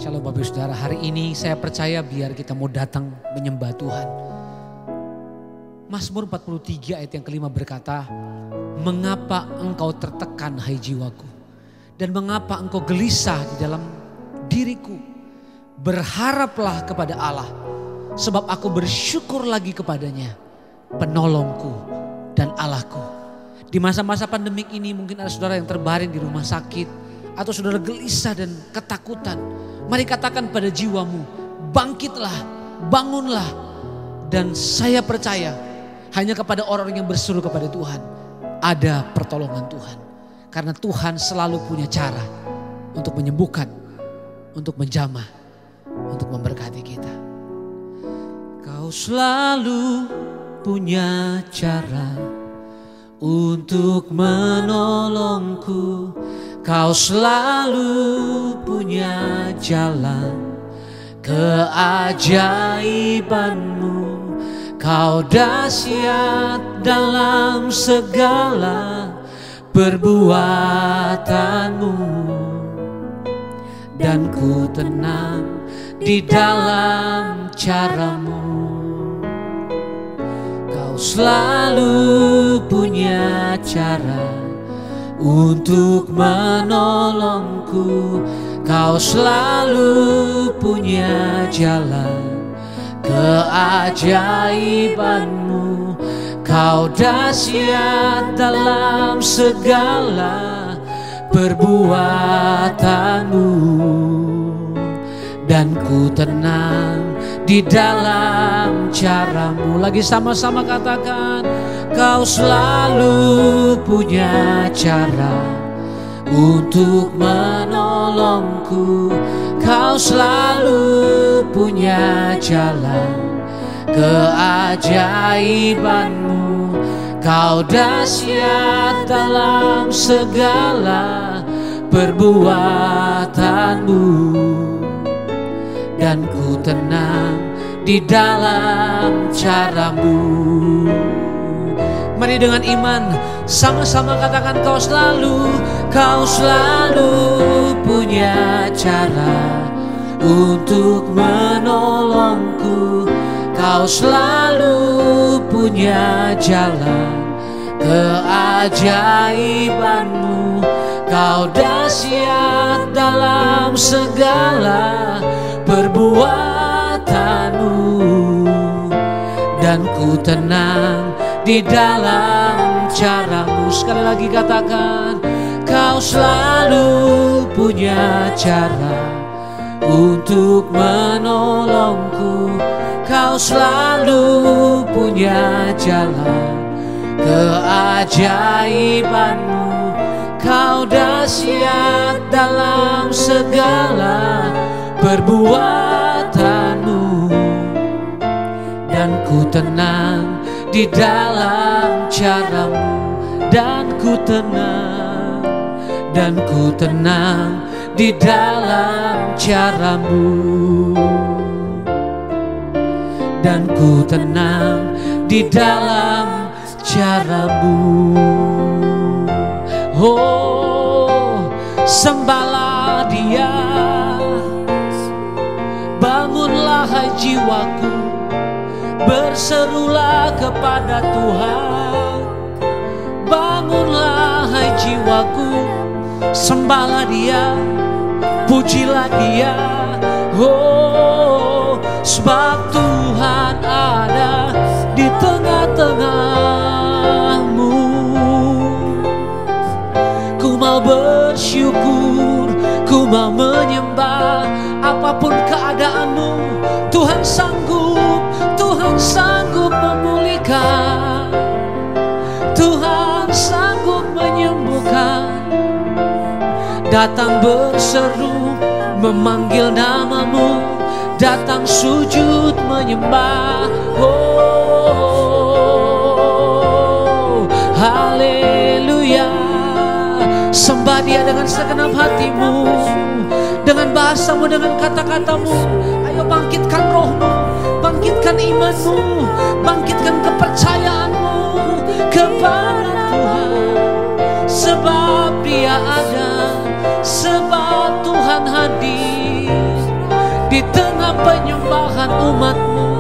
Shalom Bapak Saudara, hari ini saya percaya biar kita mau datang menyembah Tuhan. Mazmur 43 ayat yang kelima berkata, mengapa engkau tertekan hai jiwaku, dan mengapa engkau gelisah di dalam diriku. Berharaplah kepada Allah, sebab aku bersyukur lagi kepadanya, penolongku dan Allahku. Di masa-masa pandemik ini mungkin ada saudara yang terbaring di rumah sakit, atau saudara gelisah dan ketakutan. Mari katakan pada jiwamu, bangkitlah, bangunlah. Dan saya percaya hanya kepada orang yang berseru kepada Tuhan ada pertolongan Tuhan. Karena Tuhan selalu punya cara untuk menyembuhkan, untuk menjamah, untuk memberkati kita. Kau selalu punya cara untuk menolongku. Kau selalu punya jalan keajaibanmu. Kau dahsyat dalam segala perbuatanmu, dan ku tenang di dalam caramu. Kau selalu punya cara untuk menolongku. Kau selalu punya jalan keajaibanmu. Kau dahsyat dalam segala perbuatanmu, dan ku tenang di dalam caramu. Lagi sama-sama katakan, kau selalu punya cara untuk menolongku. Kau selalu punya jalan keajaibanmu. Kau dahsyat dalam segala perbuatanmu, dan ku tenang di dalam caramu. Mari dengan iman sama-sama katakan, kau selalu punya cara untuk menolongku. Kau selalu punya jalan keajaibanmu. Kau dahsyat dalam segala perbuatanmu, dan ku tenang di dalam caramu. Sekali lagi katakan, kau selalu punya cara untuk menolongku. Kau selalu punya jalan keajaibanmu. Kau dahsyat dalam segala perbuatanmu, dan ku tenang di dalam caramu. Dan ku tenang, dan ku tenang di dalam caramu. Dan ku tenang di dalam caramu. Oh, sembahlah Dia, bangunlah hai jiwaku, berserulah kepada Tuhan. Bangunlah hai jiwaku, sembahlah Dia, pujilah Dia. Oh, sebab Tuhan ada di tengah-tengahmu. Ku mau bersyukur, ku mau menyembah. Apapun keadaanmu, Tuhan sanggup memulihkan. Tuhan sanggup menyembuhkan. Datang berseru, memanggil namamu. Datang sujud menyembah. Oh, haleluya. Sembah Dia dengan segenap hatimu, dengan bahasamu, dengan kata-katamu. Ayo bangkitkan rohmu, bangkitkan imanmu, bangkitkan kepercayaanmu kepada Tuhan. Sebab Dia ada, sebab Tuhan hadir. menyertakan umat-Mu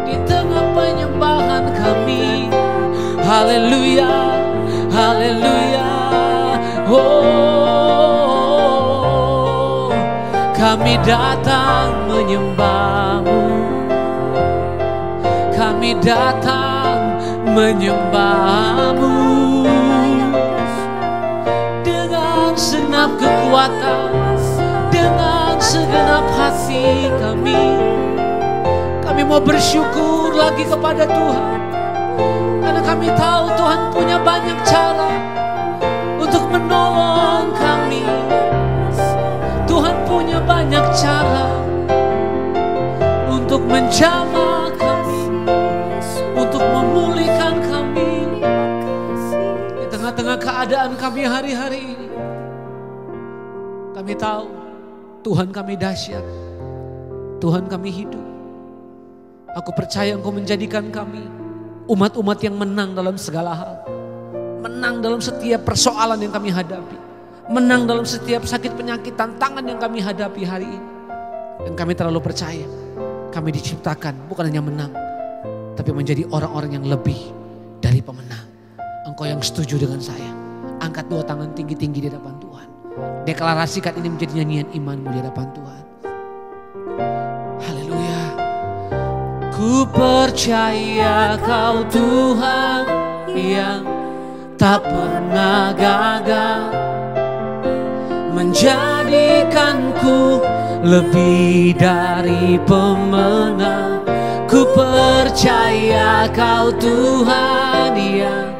di tengah penyembahan kami. Haleluya, haleluya. Oh, kami datang menyembah-Mu, kami datang menyembah-Mu dengan segenap kekuatan, dengan segenap hati kami. Kami mau bersyukur lagi kepada Tuhan, karena kami tahu Tuhan punya banyak cara untuk menolong kami. Tuhan punya banyak cara untuk menjamah kami, untuk memulihkan kami di tengah-tengah keadaan kami hari-hari ini. Kami tahu Tuhan kami dahsyat, Tuhan kami hidup. Aku percaya Engkau menjadikan kami umat-umat yang menang dalam segala hal, menang dalam setiap persoalan yang kami hadapi, menang dalam setiap sakit penyakit tantangan yang kami hadapi hari ini. Dan kami terlalu percaya kami diciptakan bukan hanya menang, tapi menjadi orang-orang yang lebih dari pemenang. Engkau yang setuju dengan saya, angkat dua tangan tinggi-tinggi di hadapan Tuhan. Deklarasikan ini menjadi nyanyian imanmu di hadapan Tuhan. Haleluya. Ku percaya Kau Tuhan yang tak pernah gagal, menjadikanku lebih dari pemenang. Ku percaya Kau Tuhan yang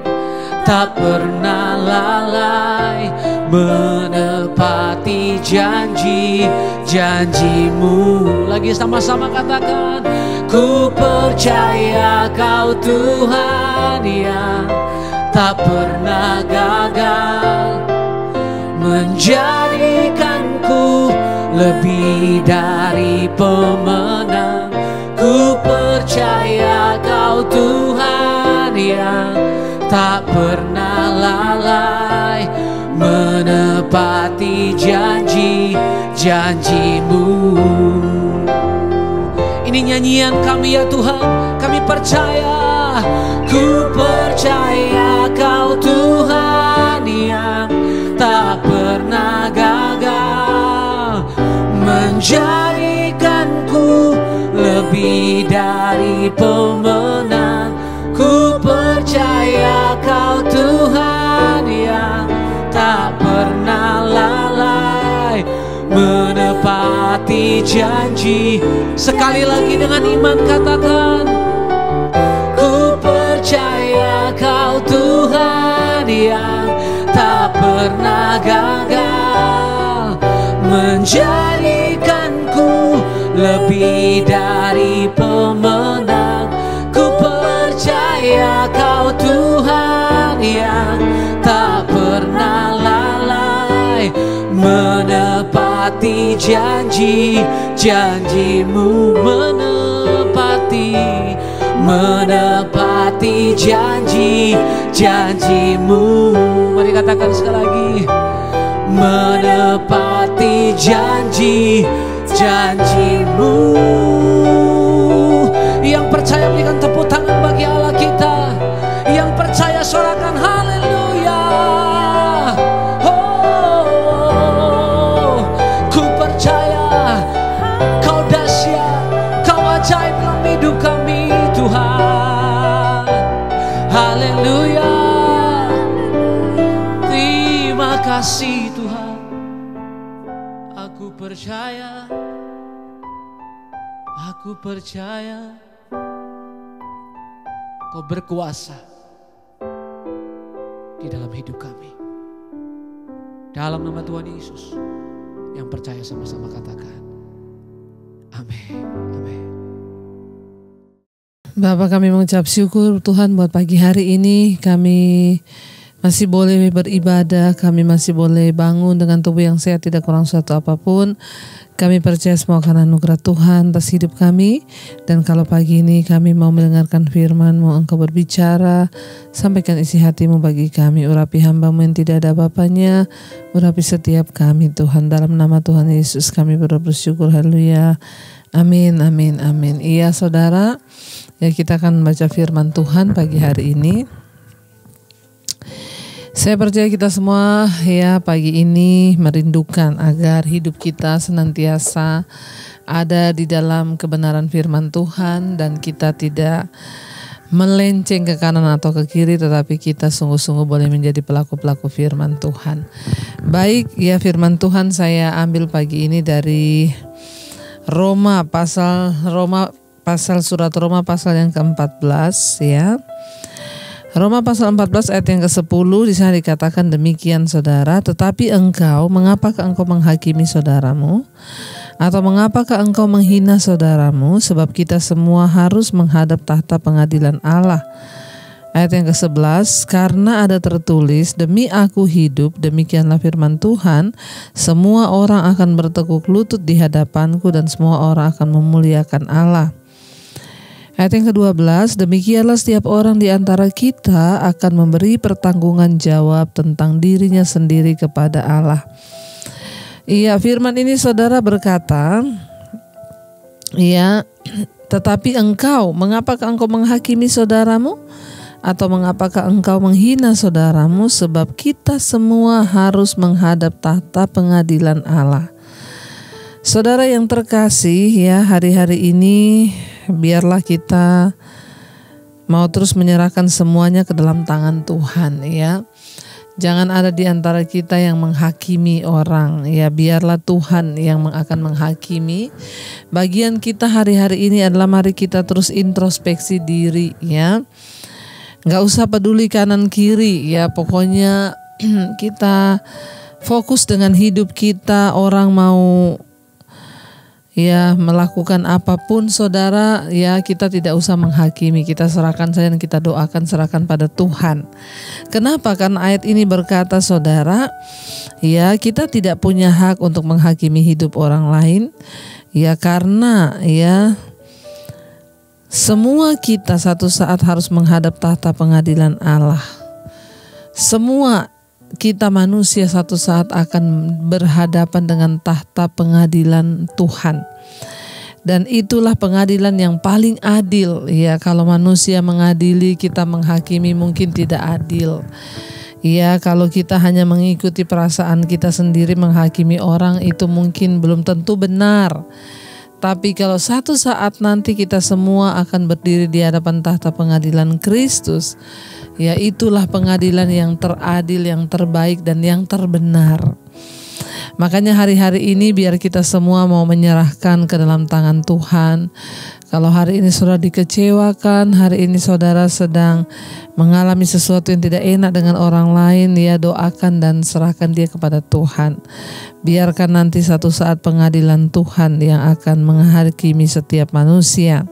tak pernah lalai, menepati janji-janji-Mu. Lagi sama-sama katakan, ku percaya Kau Tuhan yang tak pernah gagal, menjadikanku lebih dari pemenang. Ku percaya Kau Tuhan yang tak pernah lalai, menepati janji-janji-Mu. Ini nyanyian kami ya Tuhan, kami percaya. Ku percaya Kau Tuhan yang tak pernah gagal, menjadikanku lebih dari pemenang. Ku percaya Kau Tuhan yang tak pernah lalai, menepati janji. Sekali lagi dengan iman katakan, ku percaya Kau Tuhan yang tak pernah gagal, menjadikanku lebih dari pemenang. Ku percaya Kau Tuhan yang tak pernah lalai, menepati janji-janji-Mu, menepati janji-janji-Mu. Mari katakan sekali lagi, menepati janji-janji-Mu. Yang percaya berikan tepuk tangan bagi Allah kita. Yang percaya sorakan haleluya. Oh, ku percaya Kau dahsyat, Kau ajaib dalam hidup kami Tuhan. Haleluya. Terima kasih Tuhan. Aku percaya, aku percaya Kau berkuasa di dalam hidup kami. Dalam nama Tuhan Yesus, yang percaya sama-sama katakan amin. Amin. Bapak, kami mengucap syukur Tuhan buat pagi hari ini. Kami masih boleh beribadah, kami masih boleh bangun dengan tubuh yang sehat, tidak kurang suatu apapun. Kami percaya semua karena anugerah Tuhan atas hidup kami. Dan kalau pagi ini kami mau mendengarkan firman-Mu, Engkau berbicara, sampaikan isi hati-Mu bagi kami. Urapi hamba-Mu yang tidak ada bapaknya, urapi setiap kami Tuhan. Dalam nama Tuhan Yesus kami bersyukur, haleluya. Amin, amin, amin. Iya saudara, ya kita akan baca firman Tuhan pagi hari ini. Saya percaya kita semua ya pagi ini merindukan agar hidup kita senantiasa ada di dalam kebenaran firman Tuhan dan kita tidak melenceng ke kanan atau ke kiri, tetapi kita sungguh-sungguh boleh menjadi pelaku-pelaku firman Tuhan. Baik, ya firman Tuhan saya ambil pagi ini dari Roma pasal surat Roma pasal yang ke-14 ya. Roma pasal 14 ayat yang ke-10 di sana dikatakan demikian saudara, tetapi engkau, mengapakah engkau menghakimi saudaramu? Atau mengapakah engkau menghina saudaramu? Sebab kita semua harus menghadap tahta pengadilan Allah. Ayat yang ke-11, karena ada tertulis, demi aku hidup, demikianlah firman Tuhan, semua orang akan bertekuk lutut di hadapanku dan semua orang akan memuliakan Allah. Ayat yang ke-12, demikianlah setiap orang di antara kita akan memberi pertanggungan jawab tentang dirinya sendiri kepada Allah. Iya, firman ini saudara berkata, ya, tetapi engkau, mengapakah engkau menghakimi saudaramu? Atau mengapakah engkau menghina saudaramu? Sebab kita semua harus menghadap tahta pengadilan Allah. Saudara yang terkasih ya, hari-hari ini biarlah kita mau terus menyerahkan semuanya ke dalam tangan Tuhan ya. Jangan ada di antara kita yang menghakimi orang ya, biarlah Tuhan yang akan menghakimi. Bagian kita hari-hari ini adalah mari kita terus introspeksi diri ya. Gak usah peduli kanan kiri ya, pokoknya kita fokus dengan hidup kita. Orang mau ya melakukan apapun saudara ya, kita tidak usah menghakimi, kita serahkan saja dan kita doakan, serahkan pada Tuhan. Kenapa? Karena ayat ini berkata saudara, ya kita tidak punya hak untuk menghakimi hidup orang lain ya, karena ya semua kita satu saat harus menghadap tahta pengadilan Allah. Semua kita manusia satu saat akan berhadapan dengan tahta pengadilan Tuhan. Dan itulah pengadilan yang paling adil. Ya, kalau manusia mengadili, kita menghakimi mungkin tidak adil. Ya, kalau kita hanya mengikuti perasaan kita sendiri menghakimi orang, itu mungkin belum tentu benar. Tapi kalau satu saat nanti kita semua akan berdiri di hadapan tahta pengadilan Kristus, ya itulah pengadilan yang teradil, yang terbaik dan yang terbenar. Makanya hari-hari ini biar kita semua mau menyerahkan ke dalam tangan Tuhan. Kalau hari ini saudara dikecewakan, hari ini saudara sedang mengalami sesuatu yang tidak enak dengan orang lain, ya doakan dan serahkan dia kepada Tuhan. Biarkan nanti satu saat pengadilan Tuhan yang akan menghakimi setiap manusia.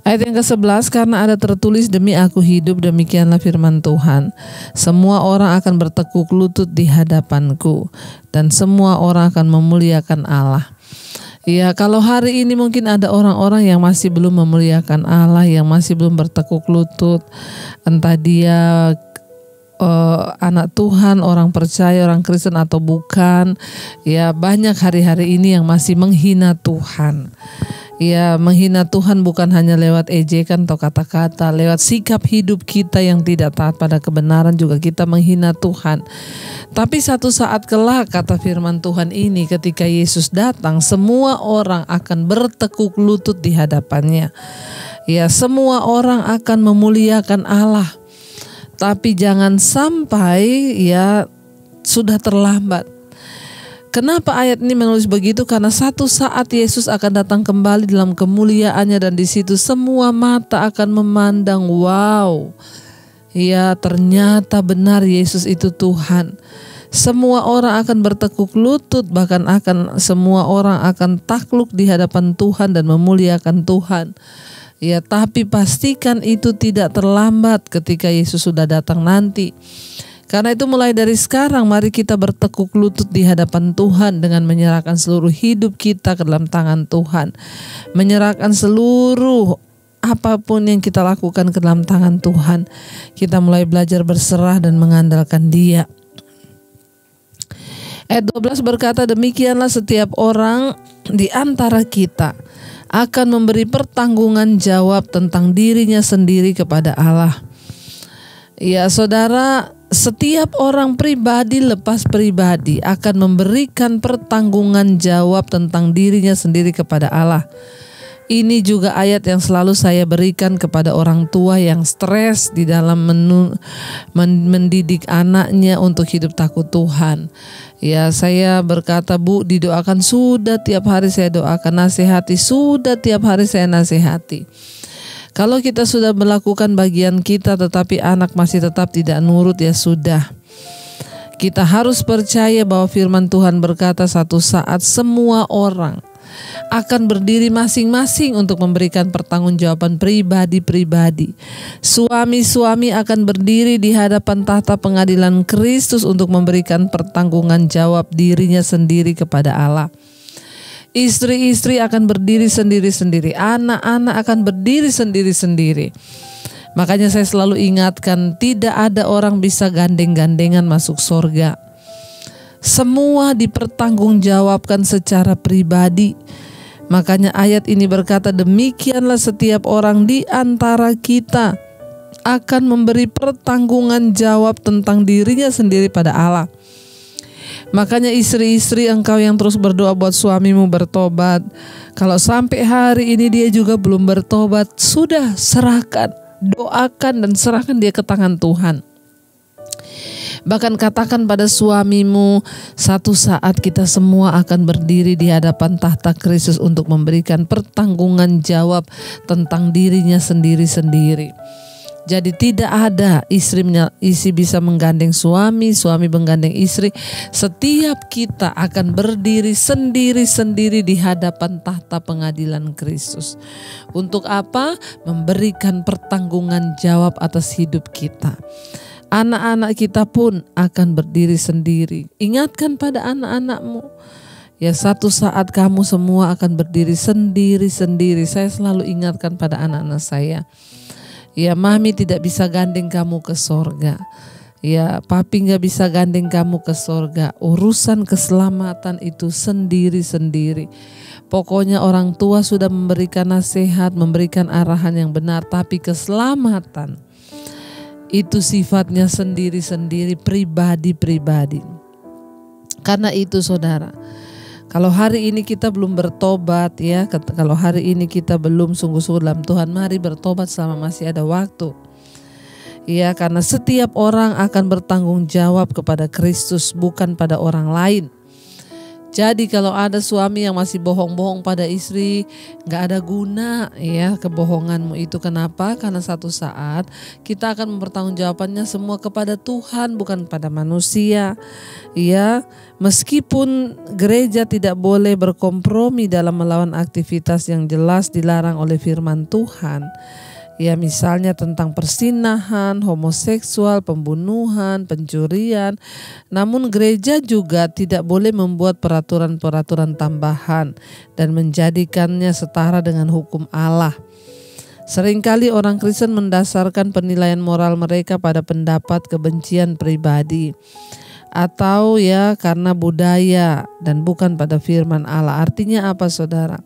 Ayat yang ke-11, karena ada tertulis demi aku hidup, demikianlah firman Tuhan. Semua orang akan bertekuk lutut di hadapanku dan semua orang akan memuliakan Allah. Ya, kalau hari ini mungkin ada orang-orang yang masih belum memuliakan Allah, yang masih belum bertekuk lutut, entah dia anak Tuhan, orang percaya, orang Kristen atau bukan. Ya, banyak hari-hari ini yang masih menghina Tuhan. Ya, menghina Tuhan bukan hanya lewat ejekan atau kata-kata, lewat sikap hidup kita yang tidak taat pada kebenaran juga kita menghina Tuhan. Tapi satu saat kelak, kata firman Tuhan ini, ketika Yesus datang, semua orang akan bertekuk lutut di hadapannya. Ya, semua orang akan memuliakan Allah. Tapi jangan sampai ya sudah terlambat. Kenapa ayat ini menulis begitu? Karena satu saat Yesus akan datang kembali dalam kemuliaannya dan di situ semua mata akan memandang, wow, ya ternyata benar Yesus itu Tuhan. Semua orang akan bertekuk lutut, bahkan semua orang akan takluk di hadapan Tuhan dan memuliakan Tuhan. Ya, tapi pastikan itu tidak terlambat ketika Yesus sudah datang nanti. Karena itu mulai dari sekarang mari kita bertekuk lutut di hadapan Tuhan dengan menyerahkan seluruh hidup kita ke dalam tangan Tuhan. Menyerahkan seluruh apapun yang kita lakukan ke dalam tangan Tuhan. Kita mulai belajar berserah dan mengandalkan Dia. Ayat 12 berkata, demikianlah setiap orang di antara kita akan memberi pertanggungan jawab tentang dirinya sendiri kepada Allah. Ya saudara, setiap orang pribadi lepas pribadi akan memberikan pertanggungan jawab tentang dirinya sendiri kepada Allah. Ini juga ayat yang selalu saya berikan kepada orang tua yang stres di dalam mendidik anaknya untuk hidup takut Tuhan. Ya, saya berkata, Bu, didoakan, sudah tiap hari saya doakan, nasihati, sudah tiap hari saya nasihati. Kalau kita sudah melakukan bagian kita tetapi anak masih tetap tidak nurut, ya sudah. Kita harus percaya bahwa firman Tuhan berkata satu saat semua orang akan berdiri masing-masing untuk memberikan pertanggungjawaban pribadi-pribadi. Suami-suami akan berdiri di hadapan tahta pengadilan Kristus untuk memberikan pertanggungan jawab dirinya sendiri kepada Allah. Istri-istri akan berdiri sendiri-sendiri, anak-anak akan berdiri sendiri-sendiri. Makanya saya selalu ingatkan, tidak ada orang bisa gandeng-gandengan masuk surga. Semua dipertanggungjawabkan secara pribadi. Makanya ayat ini berkata, demikianlah setiap orang di antara kita akan memberi pertanggungan jawab tentang dirinya sendiri pada Allah. Makanya istri-istri, engkau yang terus berdoa buat suamimu bertobat, kalau sampai hari ini dia juga belum bertobat, sudah serahkan, doakan dan serahkan dia ke tangan Tuhan. Bahkan katakan pada suamimu, satu saat kita semua akan berdiri di hadapan tahta Kristus untuk memberikan pertanggungan jawab tentang dirinya sendiri-sendiri. Jadi tidak ada istri bisa menggandeng suami, suami menggandeng istri. Setiap kita akan berdiri sendiri-sendiri di hadapan tahta pengadilan Kristus. Untuk apa? Memberikan pertanggungan jawab atas hidup kita. Anak-anak kita pun akan berdiri sendiri. Ingatkan pada anak-anakmu, ya satu saat kamu semua akan berdiri sendiri-sendiri. Saya selalu ingatkan pada anak-anak saya, ya mami tidak bisa gandeng kamu ke sorga, ya papi gak bisa gandeng kamu ke sorga. Urusan keselamatan itu sendiri-sendiri. Pokoknya orang tua sudah memberikan nasihat, memberikan arahan yang benar, tapi keselamatan itu sifatnya sendiri-sendiri, pribadi-pribadi. Karena itu saudara, kalau hari ini kita belum bertobat, ya, kalau hari ini kita belum sungguh-sungguh dalam Tuhan, mari bertobat selama masih ada waktu. Ya, karena setiap orang akan bertanggung jawab kepada Kristus, bukan pada orang lain. Jadi kalau ada suami yang masih bohong-bohong pada istri, gak ada guna ya kebohonganmu itu. Kenapa? Karena satu saat kita akan mempertanggungjawabkannya semua kepada Tuhan, bukan pada manusia. Ya, meskipun gereja tidak boleh berkompromi dalam melawan aktivitas yang jelas dilarang oleh firman Tuhan. Ya, misalnya tentang persinahan, homoseksual, pembunuhan, pencurian. Namun gereja juga tidak boleh membuat peraturan-peraturan tambahan dan menjadikannya setara dengan hukum Allah. Seringkali orang Kristen mendasarkan penilaian moral mereka pada pendapat kebencian pribadi, atau ya karena budaya dan bukan pada firman Allah. Artinya apa saudara?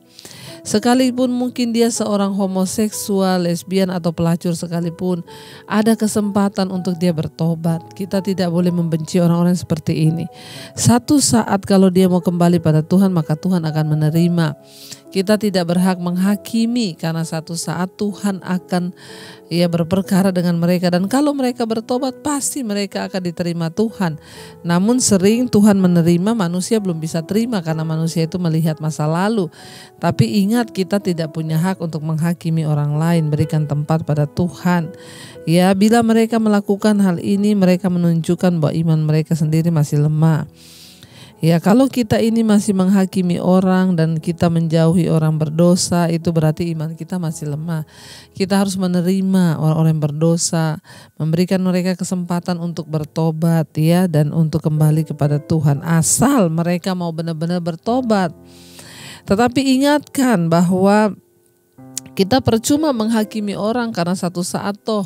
Sekalipun mungkin dia seorang homoseksual, lesbian atau pelacur sekalipun, ada kesempatan untuk dia bertobat. Kita tidak boleh membenci orang-orang seperti ini. Satu saat kalau dia mau kembali pada Tuhan, maka Tuhan akan menerima. Kita tidak berhak menghakimi karena satu saat Tuhan akan berperkara dengan mereka. Dan kalau mereka bertobat pasti mereka akan diterima Tuhan. Namun sering Tuhan menerima, manusia belum bisa terima karena manusia itu melihat masa lalu. Tapi ingat, kita tidak punya hak untuk menghakimi orang lain. Berikan tempat pada Tuhan. Ya, bila mereka melakukan hal ini, mereka menunjukkan bahwa iman mereka sendiri masih lemah. Ya, kalau kita ini masih menghakimi orang dan kita menjauhi orang berdosa, itu berarti iman kita masih lemah. Kita harus menerima orang-orang yang berdosa, memberikan mereka kesempatan untuk bertobat ya, dan untuk kembali kepada Tuhan, asal mereka mau benar-benar bertobat. Tetapi ingatkan bahwa kita percuma menghakimi orang karena satu saat toh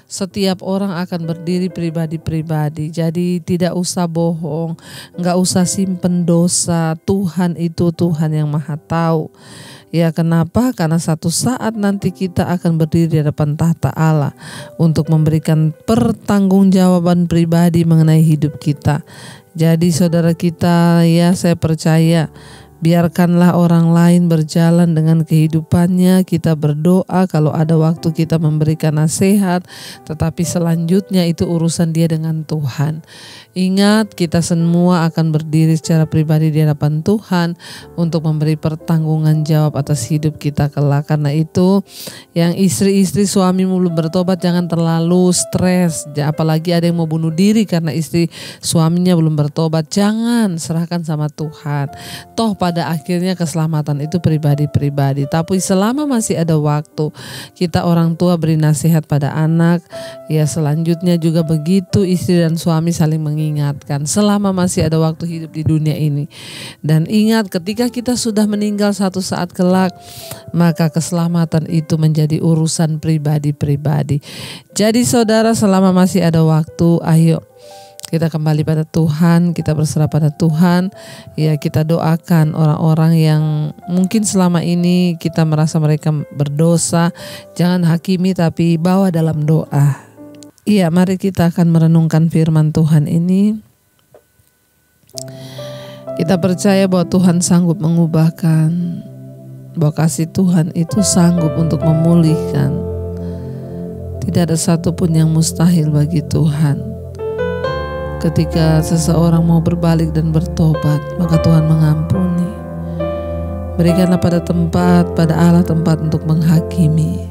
setiap orang akan berdiri pribadi-pribadi. Jadi tidak usah bohong, nggak usah simpen dosa. Tuhan itu Tuhan yang Maha Tahu. Ya, kenapa? Karena satu saat nanti kita akan berdiri di hadapan tahta Allah untuk memberikan pertanggungjawaban pribadi mengenai hidup kita. Jadi saudara kita, ya saya percaya, biarkanlah orang lain berjalan dengan kehidupannya. Kita berdoa kalau ada waktu kita memberikan nasihat, tetapi selanjutnya itu urusan dia dengan Tuhan. Ingat, kita semua akan berdiri secara pribadi di hadapan Tuhan untuk memberi pertanggungan jawab atas hidup kita kelak. Karena itu, yang istri-istri suamimu belum bertobat, jangan terlalu stres. Apalagi ada yang mau bunuh diri karena istri suaminya belum bertobat. Jangan, serahkan sama Tuhan. Toh pada akhirnya keselamatan itu pribadi-pribadi. Tapi selama masih ada waktu, kita orang tua beri nasihat pada anak. Ya, selanjutnya juga begitu, istri dan suami saling mengingatkan selama masih ada waktu hidup di dunia ini. Dan ingat, ketika kita sudah meninggal satu saat kelak, maka keselamatan itu menjadi urusan pribadi-pribadi. Jadi saudara, selama masih ada waktu, ayo kita kembali pada Tuhan, kita berserah pada Tuhan. Ya, kita doakan orang-orang yang mungkin selama ini kita merasa mereka berdosa. Jangan hakimi, tapi bawa dalam doa. Iya, mari kita akan merenungkan firman Tuhan ini. Kita percaya bahwa Tuhan sanggup mengubahkan, bahwa kasih Tuhan itu sanggup untuk memulihkan. Tidak ada satupun yang mustahil bagi Tuhan. Ketika seseorang mau berbalik dan bertobat, maka Tuhan mengampuni. Berikanlah pada Allah tempat untuk menghakimi.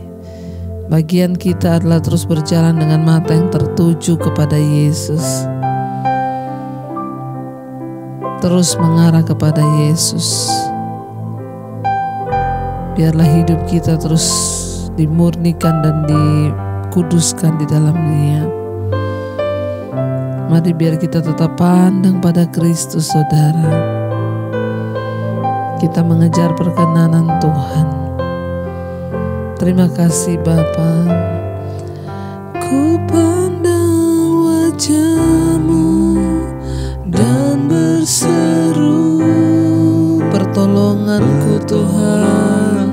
Bagian kita adalah terus berjalan dengan mata yang tertuju kepada Yesus. Terus mengarah kepada Yesus. Biarlah hidup kita terus dimurnikan dan dikuduskan di dalam Dia. Mari biar kita tetap pandang pada Kristus, saudara. Kita mengejar perkenanan Tuhan. Terima kasih Bapa. Ku pandang wajah-Mu dan berseru, pertolonganku Tuhan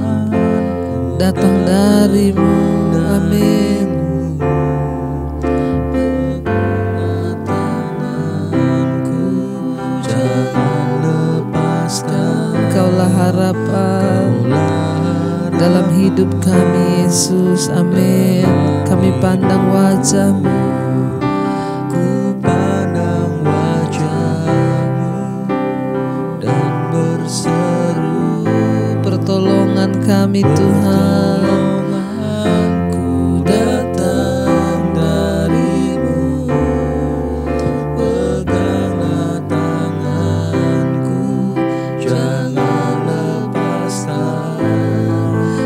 datang dari-Mu. Amin. Engkaulah harapan dalam hidup kami, Yesus. Amin. Kami pandang wajah-Mu. Ku pandang wajah-Mu dan berseru, pertolongan kami Tuhan. Ku datang dari-Mu, peganglah tanganku, jangan lepaskan.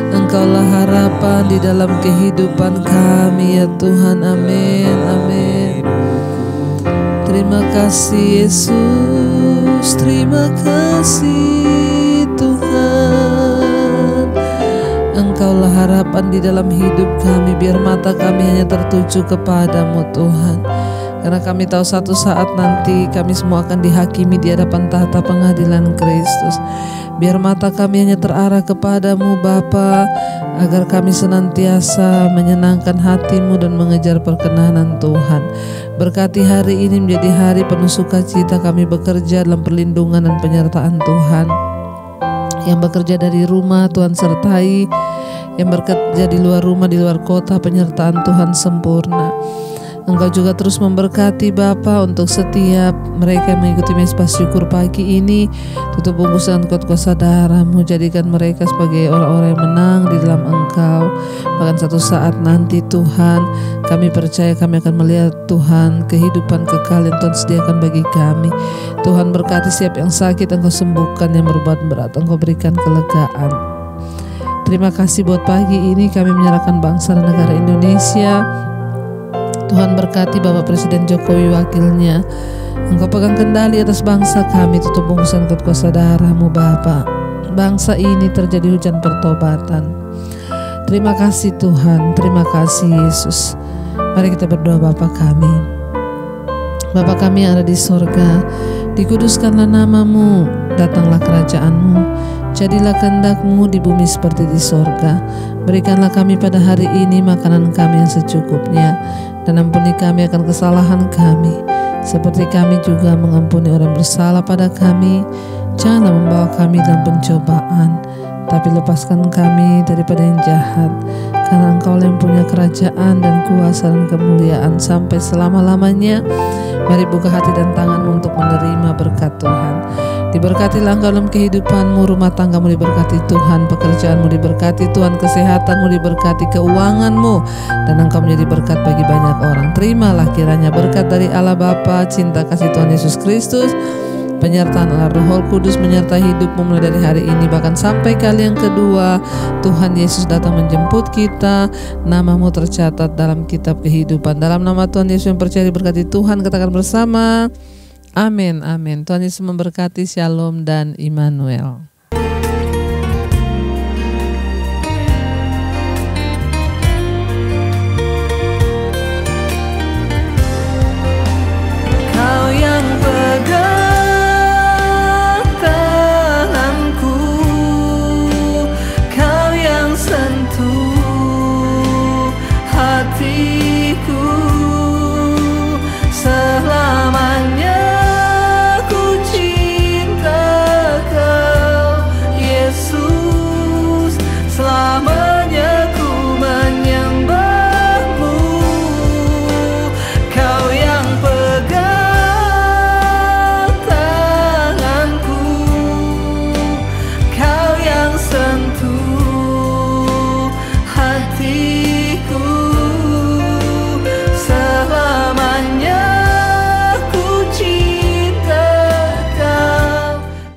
Engkaulah harapan di dalam kehidupan kami, ya Tuhan. Amin, amin. Terima kasih Yesus, terima kasih Tuhan. Engkaulah harapan di dalam hidup kami. Biar mata kami hanya tertuju kepadamu Tuhan. Karena kami tahu satu saat nanti kami semua akan dihakimi di hadapan tahta pengadilan Kristus. Biar mata kami hanya terarah kepadamu Bapa, agar kami senantiasa menyenangkan hati-Mu dan mengejar perkenanan Tuhan. Berkati hari ini menjadi hari penuh sukacita. Kami bekerja dalam perlindungan dan penyertaan Tuhan. Yang bekerja dari rumah Tuhan sertai, yang bekerja di luar rumah, di luar kota, penyertaan Tuhan sempurna. Engkau juga terus memberkati Bapa untuk setiap mereka yang mengikuti Mezbah Syukur pagi ini. Tutup bungkusan kuasa darah-Mu, jadikan mereka sebagai orang-orang yang menang di dalam Engkau. Bahkan satu saat nanti Tuhan, kami percaya kami akan melihat Tuhan kehidupan kekal yang Tuhan sediakan bagi kami. Tuhan berkati setiap yang sakit, Engkau sembuhkan, yang berbuat berat Engkau berikan kelegaan. Terima kasih buat pagi ini kami menyerahkan bangsa dan negara Indonesia. Tuhan berkati Bapak Presiden Jokowi, wakilnya. Engkau pegang kendali atas bangsa kami. Tutup bungkusan kuasa darah-Mu Bapa. Bangsa ini terjadi hujan pertobatan. Terima kasih Tuhan, terima kasih Yesus. Mari kita berdoa. Bapa kami, Bapa kami yang ada di sorga, dikuduskanlah namamu, datanglah kerajaanmu, jadilah kehendak-Mu di bumi seperti di sorga. Berikanlah kami pada hari ini makanan kami yang secukupnya, dan ampuni kami akan kesalahan kami, seperti kami juga mengampuni orang bersalah pada kami. Janganlah membawa kami dalam pencobaan, tapi lepaskan kami daripada yang jahat. Karena Engkau yang punya kerajaan dan kuasa dan kemuliaan sampai selama-lamanya. Mari buka hati dan tanganmu untuk menerima berkat Tuhan. Diberkatilah engkau dalam kehidupanmu, rumah tanggamu diberkati Tuhan, pekerjaanmu diberkati Tuhan, kesehatanmu diberkati, keuanganmu, dan engkau menjadi berkat bagi banyak orang. Terimalah kiranya berkat dari Allah Bapa, cinta kasih Tuhan Yesus Kristus, penyertaan Allah Roh Kudus menyertai hidupmu mulai dari hari ini bahkan sampai kali yang kedua Tuhan Yesus datang menjemput kita. Namamu tercatat dalam kitab kehidupan. Dalam nama Tuhan Yesus yang percaya diberkati Tuhan, katakan bersama, amin, amin. Tuhan Yesus memberkati. Shalom dan Immanuel.